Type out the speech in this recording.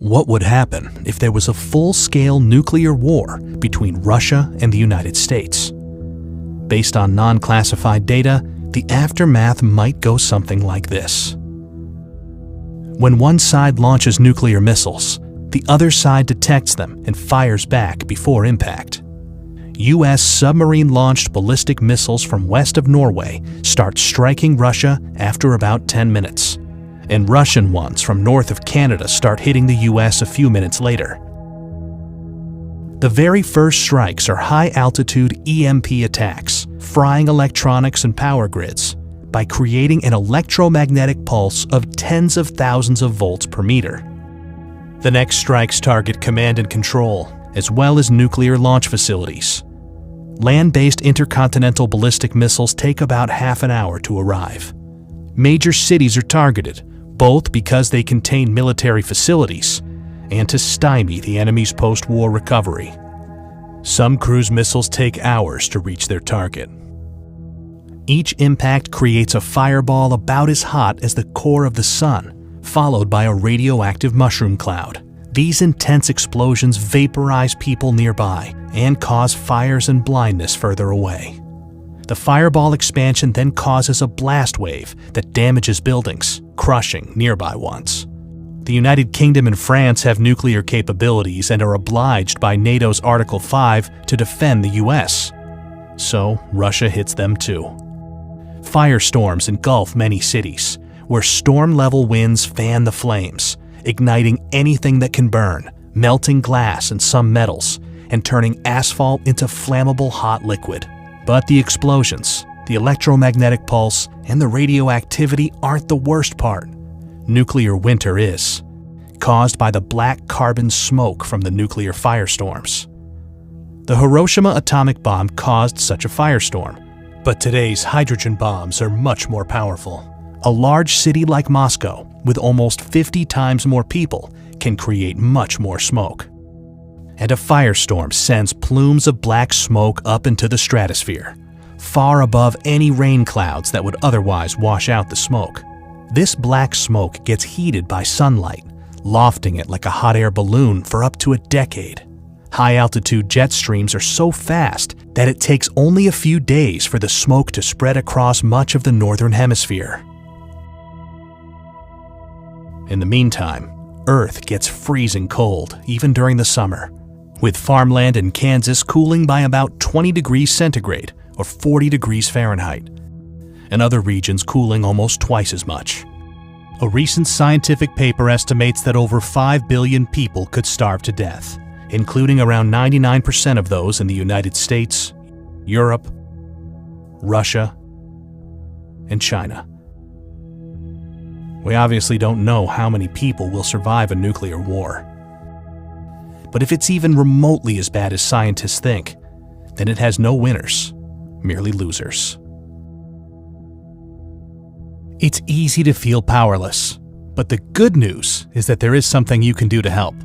What would happen if there was a full-scale nuclear war between Russia and the United States? Based on non-classified data, the aftermath might go something like this. When one side launches nuclear missiles, the other side detects them and fires back before impact. U.S. submarine-launched ballistic missiles from west of Norway start striking Russia after about 10 minutes. And Russian ones from north of Canada start hitting the U.S. a few minutes later. The very first strikes are high-altitude EMP attacks, frying electronics and power grids by creating an electromagnetic pulse of tens of thousands of volts per meter. The next strikes target command and control, as well as nuclear launch facilities. Land-based intercontinental ballistic missiles take about half an hour to arrive. Major cities are targeted, both because they contain military facilities and to stymie the enemy's post-war recovery. Some cruise missiles take hours to reach their target. Each impact creates a fireball about as hot as the core of the sun, followed by a radioactive mushroom cloud. These intense explosions vaporize people nearby and cause fires and blindness further away. The fireball expansion then causes a blast wave that damages buildings, crushing nearby ones. The United Kingdom and France have nuclear capabilities and are obliged by NATO's Article 5 to defend the US. So Russia hits them too. Firestorms engulf many cities, where storm-level winds fan the flames, igniting anything that can burn, melting glass and some metals, and turning asphalt into flammable hot liquid. But the explosions, the electromagnetic pulse, and the radioactivity aren't the worst part. Nuclear winter is, caused by the black carbon smoke from the nuclear firestorms. The Hiroshima atomic bomb caused such a firestorm, but today's hydrogen bombs are much more powerful. A large city like Moscow, with almost 50 times more people, can create much more smoke. And a firestorm sends plumes of black smoke up into the stratosphere, far above any rain clouds that would otherwise wash out the smoke. This black smoke gets heated by sunlight, lofting it like a hot air balloon for up to a decade. High-altitude jet streams are so fast that it takes only a few days for the smoke to spread across much of the northern hemisphere. In the meantime, Earth gets freezing cold, even during the summer, with farmland in Kansas cooling by about 20 degrees centigrade or 40 degrees Fahrenheit, and other regions cooling almost twice as much. A recent scientific paper estimates that over 5 billion people could starve to death, including around 99% of those in the United States, Europe, Russia, and China. We obviously don't know how many people will survive a nuclear war. But if it's even remotely as bad as scientists think, then it has no winners, merely losers. It's easy to feel powerless, but the good news is that there is something you can do to help.